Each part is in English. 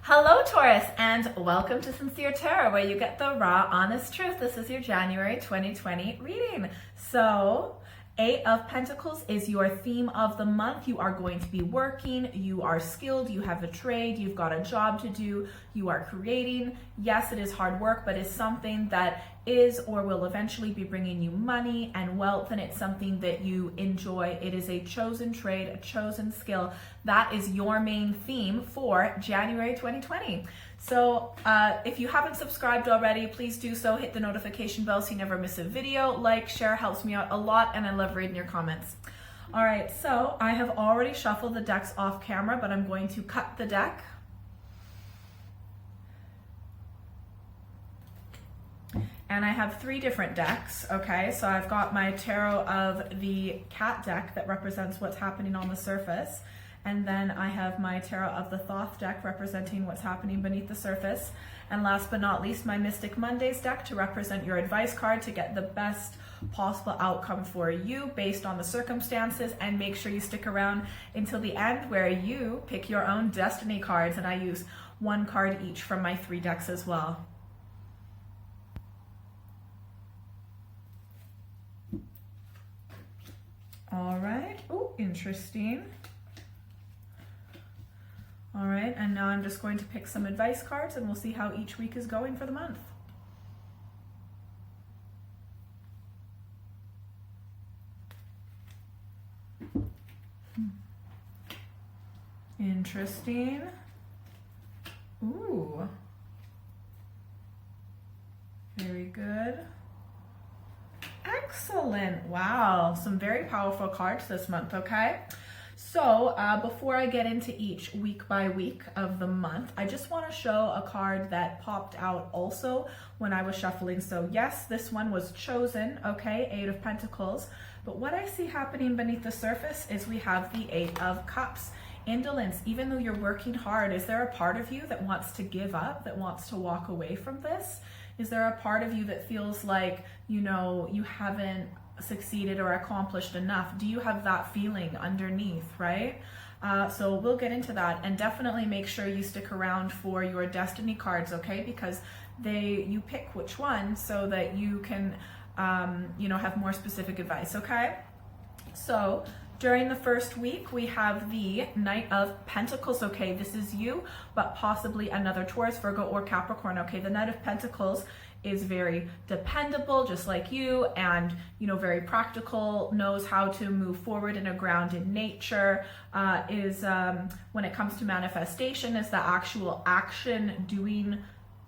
Hello Taurus, and welcome to Sincere Tarot, where you get the raw, honest truth. This is your January 2020 reading. So, Eight of Pentacles is your theme of the month. You are going to be working, you are skilled, you have a trade, you've got a job to do, you are creating. Yes, it is hard work, but it's something that is or will eventually be bringing you money and wealth, and it's something that you enjoy. It is a chosen trade, a chosen skill. That is your main theme for January 2020. So if you haven't subscribed already, please do so. Hit the notification bell so you never miss a video. Like, share, helps me out a lot, and I love reading your comments. All right, so I have already shuffled the decks off camera, but I'm going to cut the deck. And I have three different decks, okay? So I've got my Tarot of the Cat deck that represents what's happening on the surface. And then I have my Tarot of the Thoth deck representing what's happening beneath the surface. And last but not least, my Mystic Mondays deck to represent your advice card to get the best possible outcome for you based on the circumstances. And make sure you stick around until the end where you pick your own destiny cards. And I use one card each from my three decks as well. All right. Oh, interesting. All right, and now I'm just going to pick some advice cards and we'll see how each week is going for the month. Interesting. Ooh. Very good. Excellent. Wow, some very powerful cards this month, okay? So before I get into each week by week of the month, I just want to show a card that popped out also when I was shuffling. So yes, this one was chosen, okay, Eight of Pentacles. But what I see happening beneath the surface is we have the Eight of Cups. Indolence. Even though you're working hard, is there a part of you that wants to give up, that wants to walk away from this? Is there a part of you that feels like, you know, you haven't succeeded or accomplished enough? Do you have that feeling underneath, right? So we'll get into that, and definitely make sure you stick around for your destiny cards, okay? Because you pick which one so that you can, you know, have more specific advice, okay? So during the first week, we have the Knight of Pentacles, okay? This is you, but possibly another Taurus, Virgo, or Capricorn, okay? The Knight of Pentacles is very dependable, just like you, and, you know, very practical, knows how to move forward in a grounded nature, when it comes to manifestation, is the actual action, doing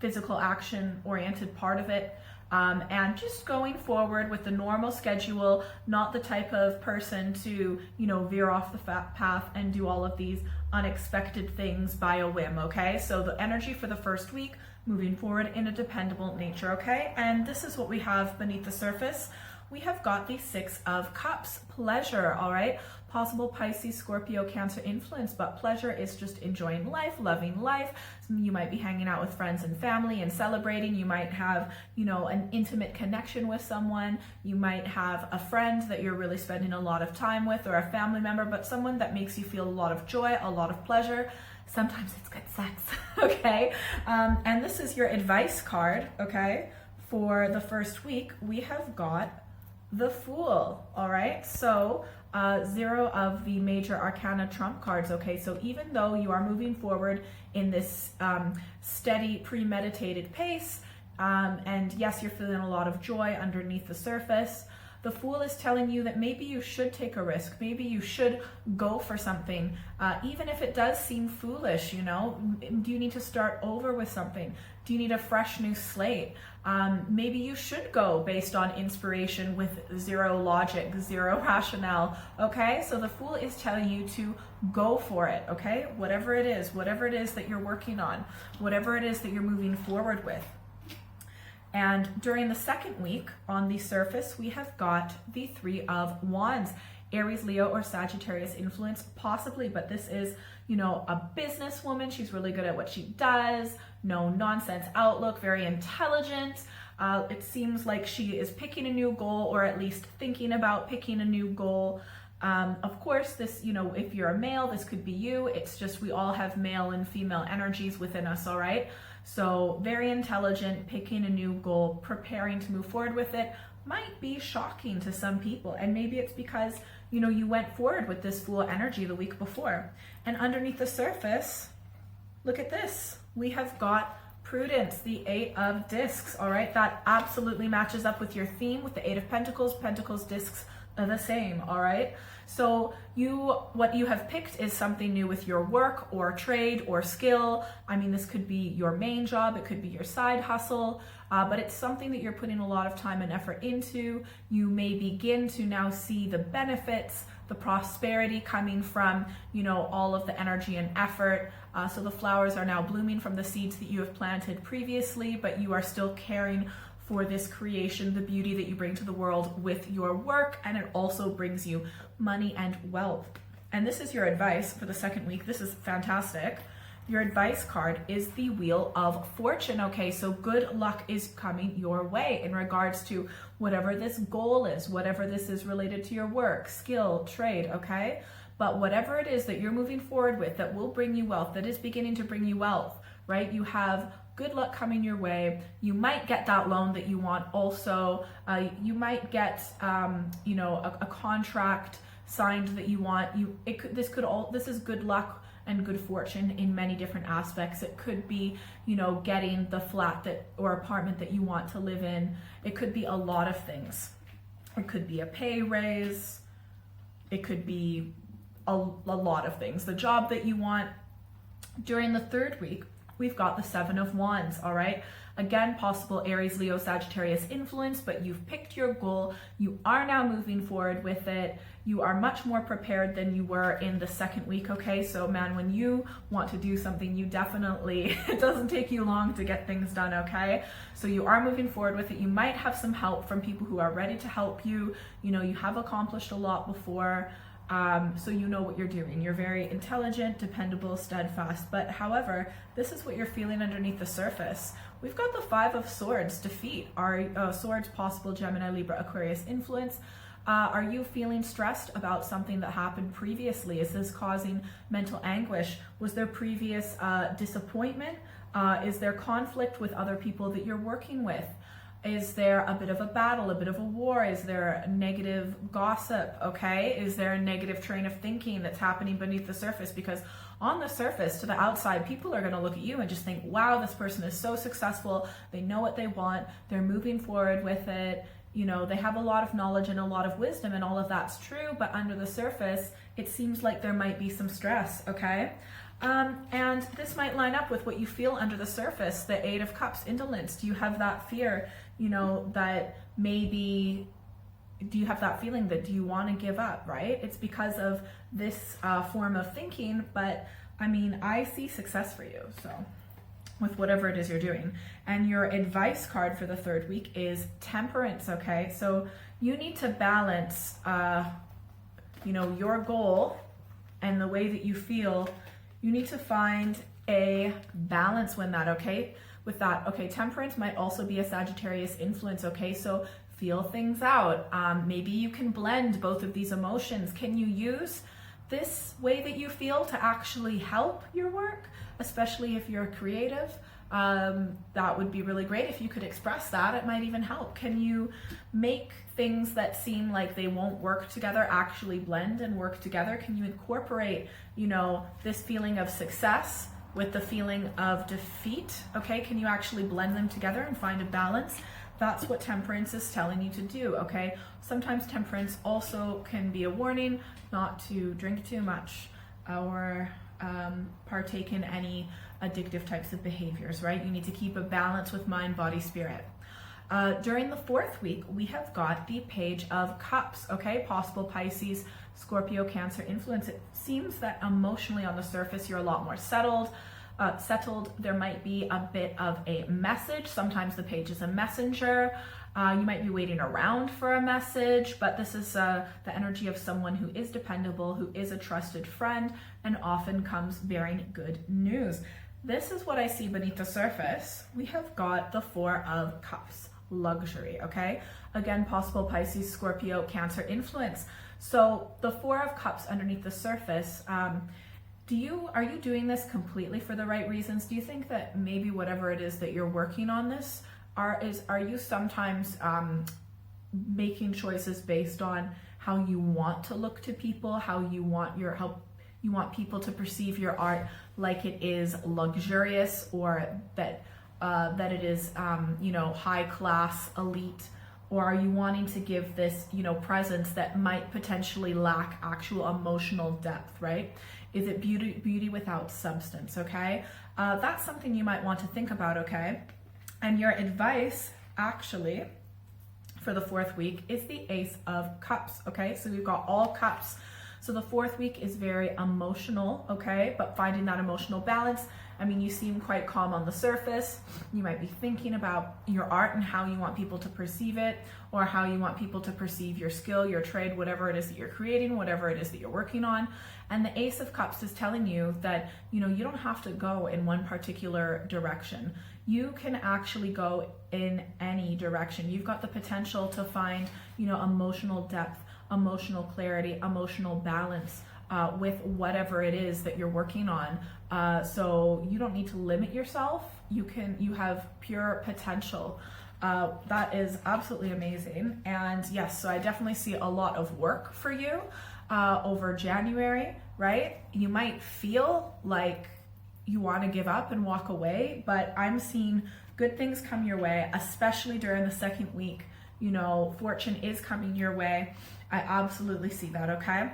physical action oriented part of it. And just going forward with the normal schedule, not the type of person to, you know, veer off the path and do all of these unexpected things by a whim, okay? So the energy for the first week, moving forward in a dependable nature, okay? And this is what we have beneath the surface. We have got the Six of Cups, pleasure, all right? Possible Pisces, Scorpio, Cancer influence, but pleasure is just enjoying life, loving life. You might be hanging out with friends and family and celebrating. You might have, you know, an intimate connection with someone. You might have a friend that you're really spending a lot of time with, or a family member, but someone that makes you feel a lot of joy, a lot of pleasure. Sometimes it's good sex, okay? And this is your advice card, okay? For the first week, we have got the Fool, all right? So 0 of the major arcana trump cards, okay? So even though you are moving forward in this steady, premeditated pace, and yes, you're feeling a lot of joy underneath the surface, the Fool is telling you that maybe you should take a risk. Maybe you should go for something, even if it does seem foolish, you know? Do you need to start over with something? Do you need a fresh new slate? Maybe you should go based on inspiration with zero logic, zero rationale, okay? So the Fool is telling you to go for it, okay? Whatever it is that you're working on, whatever it is that you're moving forward with. And during the second week, on the surface, we have got the Three of Wands. Aries, Leo, or Sagittarius influence, possibly, but this is, you know, a businesswoman. She's really good at what she does, no nonsense outlook, very intelligent. It seems like she is picking a new goal, or at least thinking about picking a new goal. Of course, this, if you're a male, this could be you. It's just we all have male and female energies within us, all right? So very intelligent, picking a new goal, preparing to move forward with it might be shocking to some people. And maybe it's because, you went forward with this Fool energy the week before. And underneath the surface, look at this. We have got Prudence, the 8 of Discs, all right? That absolutely matches up with your theme with the 8 of Pentacles. Pentacles, discs are the same, all right? So what you have picked is something new with your work or trade or skill. I mean, this could be your main job, it could be your side hustle, but it's something that you're putting a lot of time and effort into. You may begin to now see the benefits, the prosperity coming from, all of the energy and effort. So the flowers are now blooming from the seeds that you have planted previously, but you are still caring for this creation, the beauty that you bring to the world with your work, and it also brings you money and wealth. And this is your advice for the second week. This is fantastic. Your advice card is the Wheel of Fortune, okay? So good luck is coming your way in regards to whatever this goal is, whatever this is related to your work, skill, trade, okay? But whatever it is that you're moving forward with that will bring you wealth, that is beginning to bring you wealth, right? You have good luck coming your way. You might get that loan that you want also. You might get, a contract signed that you want. This is good luck and good fortune in many different aspects. It could be, getting the flat or apartment that you want to live in. It could be a lot of things. It could be a pay raise. It could be a lot of things. The job that you want. During the third week, we've got the 7 of Wands, all right? Again, possible Aries, Leo, Sagittarius influence, but you've picked your goal. You are now moving forward with it. You are much more prepared than you were in the second week, okay? So man, when you want to do something, it doesn't take you long to get things done, okay? So you are moving forward with it. You might have some help from people who are ready to help you. You have accomplished a lot before. So you know what you're doing. You're very intelligent, dependable, steadfast. But however, this is what you're feeling underneath the surface. We've got the 5 of Swords, defeat. Swords, possible Gemini, Libra, Aquarius influence. Are you feeling stressed about something that happened previously? Is this causing mental anguish? Was there previous disappointment? Is there conflict with other people that you're working with? Is there a bit of a battle, a bit of a war? Is there negative gossip, okay? Is there a negative train of thinking that's happening beneath the surface? Because on the surface, to the outside, people are gonna look at you and just think, wow, this person is so successful. They know what they want. They're moving forward with it. They have a lot of knowledge and a lot of wisdom, and all of that's true, but under the surface, it seems like there might be some stress, okay? And this might line up with what you feel under the surface, the 8 of Cups, indolence. Do you have that fear, that maybe, do you have that feeling that do you want to give up, right? It's because of this form of thinking, but I mean, I see success for you, so with whatever it is you're doing. And your advice card for the third week is Temperance, okay? So you need to balance, your goal and the way that you feel. You need to find a balance with that, okay? Temperance might also be a Sagittarius influence, okay? So feel things out. Maybe you can blend both of these emotions. Can you use this way that you feel to actually help your work, especially if you're creative? That would be really great if you could express that. It might even help. Can you make things that seem like they won't work together actually blend and work together? Can you incorporate, this feeling of success with the feeling of defeat? Okay, can you actually blend them together and find a balance? That's what Temperance is telling you to do, okay? Sometimes Temperance also can be a warning not to drink too much or partake in any addictive types of behaviors, right? You need to keep a balance with mind, body, spirit. During the fourth week, we have got the Page of Cups, okay? Possible Pisces, Scorpio, Cancer influence. It seems that emotionally on the surface, you're a lot more settled. There might be a bit of a message. Sometimes the page is a messenger. You might be waiting around for a message, but this is the energy of someone who is dependable, who is a trusted friend, and often comes bearing good news. This is what I see beneath the surface. We have got the 4 of Cups, luxury, okay? Again, possible Pisces, Scorpio, Cancer influence. So the Four of Cups underneath the surface, are you doing this completely for the right reasons? Do you think that maybe whatever it is that you're working on this, are you sometimes making choices based on how you want to look to people, how you want people to perceive your art, like it is luxurious, or that it is high class, elite? Or are you wanting to give this, presence that might potentially lack actual emotional depth, right? Is it beauty without substance, okay? That's something you might want to think about, okay? And your advice, actually, for the fourth week is the Ace of Cups, okay? So we've got all cups. So the fourth week is very emotional, okay? But finding that emotional balance. I mean, you seem quite calm on the surface. You might be thinking about your art and how you want people to perceive it, or how you want people to perceive your skill, your trade, whatever it is that you're creating, whatever it is that you're working on. And the Ace of Cups is telling you that, you don't have to go in one particular direction. You can actually go in any direction. You've got the potential to find, emotional depth, emotional clarity, emotional balance with whatever it is that you're working on. So you don't need to limit yourself. You have pure potential. That is absolutely amazing. And yes, so I definitely see a lot of work for you over January, right? You might feel like you want to give up and walk away, but I'm seeing good things come your way, especially during the second week. Fortune is coming your way. I absolutely see that, okay?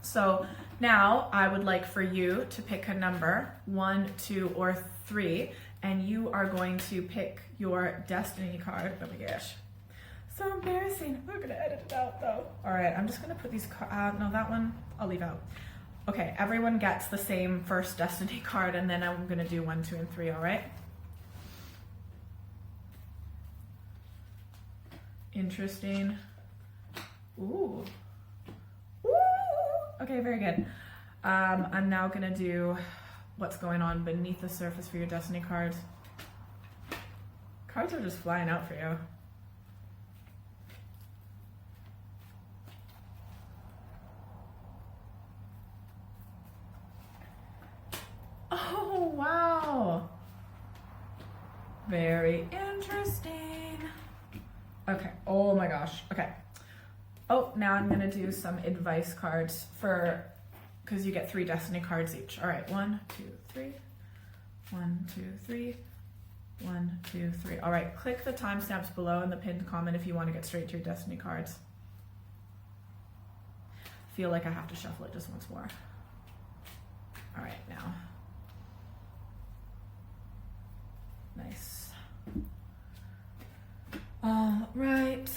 So now I would like for you to pick a number, 1, 2, or 3, and you are going to pick your destiny card. Oh my gosh, so embarrassing. We're gonna edit it out though. All right, I'm just gonna put these, no, that one I'll leave out. Okay, everyone gets the same first destiny card, and then I'm gonna do 1, 2, and 3, all right? Interesting. Ooh. Ooh. Okay, very good. I'm now gonna do what's going on beneath the surface for your destiny cards. Cards are just flying out for you. Oh, wow. Very interesting. Okay, oh my gosh, okay. Oh, now I'm gonna do some advice cards because you get 3 destiny cards each. All right, 1, 2, 3, 1, 2, 3, 1, 2, 3. All right, click the timestamps below in the pinned comment if you want to get straight to your destiny cards. I feel like I have to shuffle it just once more. All right, now. Nice. All right.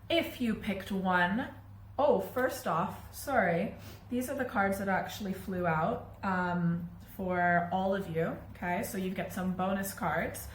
If you picked 1, oh, first off, sorry, these are the cards that actually flew out for all of you, okay? So you get some bonus cards.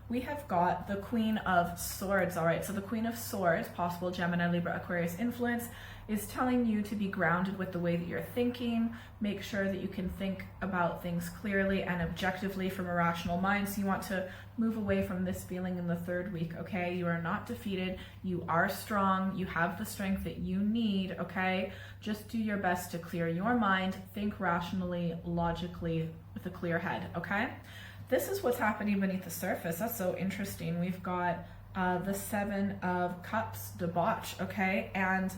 We have got the Queen of Swords, all right? So the Queen of Swords, possible Gemini, Libra, Aquarius influence, is telling you to be grounded with the way that you're thinking. Make sure that you can think about things clearly and objectively from a rational mind. So you want to move away from this feeling in the third week, okay? You are not defeated. You are strong. You have the strength that you need, okay? Just do your best to clear your mind. Think rationally, logically, with a clear head, okay? This is what's happening beneath the surface. That's so interesting. We've got the 7 of Cups, debauch, okay? And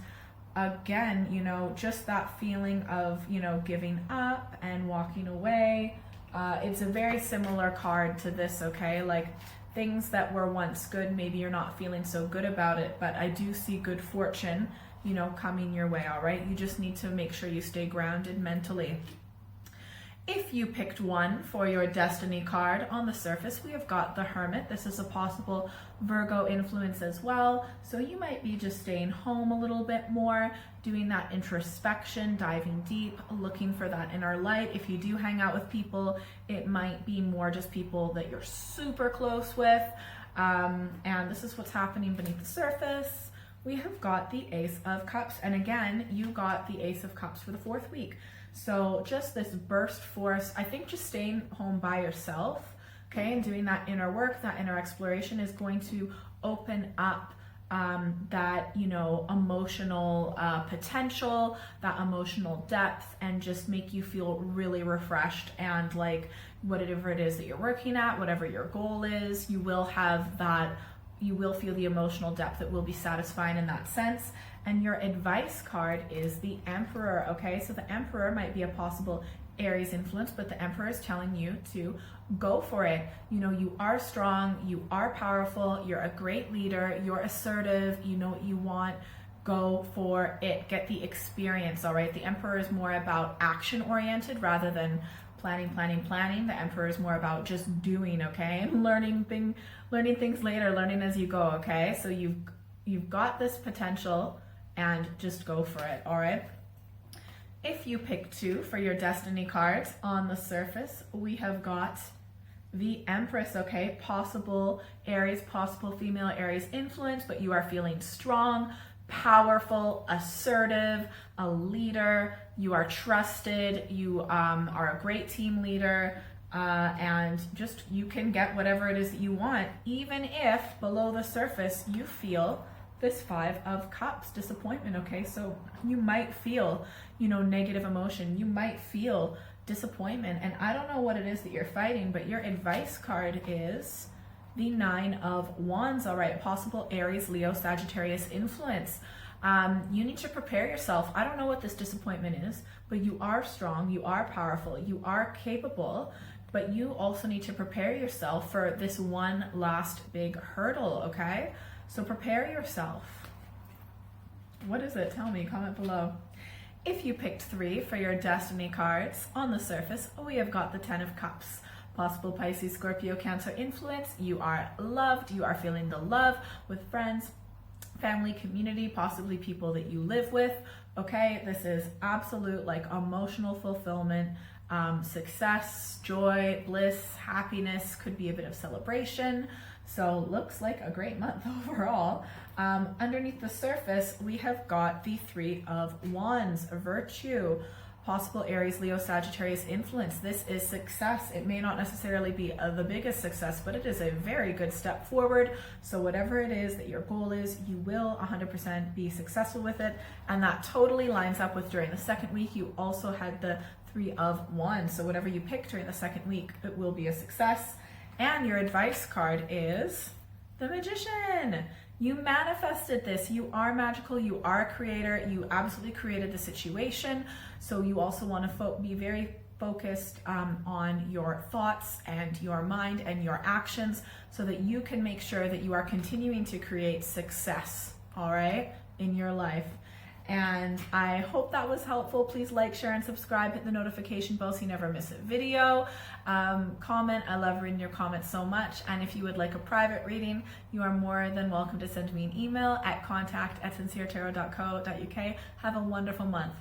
again, just that feeling of, giving up and walking away. It's a very similar card to this, okay? Like things that were once good, maybe you're not feeling so good about it, but I do see good fortune, coming your way, all right? You just need to make sure you stay grounded mentally. If you picked 1 for your destiny card, on the surface we have got the Hermit. This is a possible Virgo influence as well. So you might be just staying home a little bit more, doing that introspection, diving deep, looking for that inner light. If you do hang out with people, it might be more just people that you're super close with. And this is what's happening beneath the surface. We have got the Ace of Cups. And again, you got the Ace of Cups for the 4th week. So just this burst force, I think just staying home by yourself, okay, and doing that inner work, that inner exploration is going to open up that, you know, emotional potential, that emotional depth, and just make you feel really refreshed. And like whatever it is that you're working at, whatever your goal is, you will have that, you will feel the emotional depth that will be satisfying in that sense. And your advice card is the Emperor, okay? So the Emperor might be a possible Aries influence, but the Emperor is telling you to go for it. You know, you are strong, you are powerful, you're a great leader, you're assertive, you know what you want, go for it, get the experience, all right? The Emperor is more about action oriented rather than planning. The Emperor is more about just doing, okay? And learning things later, learning as you go, okay? So you've got this potential and just go for it, all right? If you pick 2 for your destiny cards, on the surface, we have got the Empress, okay? Possible Aries, possible female Aries influence, but you are feeling strong, powerful, assertive, a leader, you are trusted, you are a great team leader, and just you can get whatever it is that you want, even if below the surface you feel this 5 of Cups, disappointment, okay? So you might feel, you know, negative emotion, you might feel disappointment, and I don't know what it is that you're fighting, but your advice card is the 9 of Wands, all right? Possible Aries, Leo, Sagittarius influence. You need to prepare yourself. I don't know what this disappointment is, but you are strong, you are powerful, you are capable, but you also need to prepare yourself for this one last big hurdle, okay? So prepare yourself. What is it? Tell me, comment below. If you picked 3 for your destiny cards, on the surface, we have got the 10 of Cups. Possible Pisces, Scorpio, Cancer influence. You are loved. You are feeling the love with friends, family, community, possibly people that you live with. Okay, this is absolute like emotional fulfillment, success, joy, bliss, happiness, could be a bit of celebration. So looks like a great month overall. Underneath the surface, we have got the 3 of Wands, virtue, possible Aries, Leo, Sagittarius influence. This is success. It may not necessarily be the biggest success, but it is a very good step forward. So whatever it is that your goal is, you will 100% be successful with it. And that totally lines up with during the second week, you also had the 3 of Wands. So whatever you pick during the second week, it will be a success. And your advice card is the Magician. You manifested this. You are magical. You are a creator. You absolutely created the situation. So you also want to be very focused on your thoughts and your mind and your actions so that you can make sure that you are continuing to create success, all right, in your life. And I hope that was helpful. Please like, share, and subscribe. Hit the notification bell so you never miss a video. Comment. I love reading your comments so much. And if you would like a private reading, you are more than welcome to send me an email at contact@sinceretarot.co.uk. Have a wonderful month.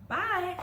Bye.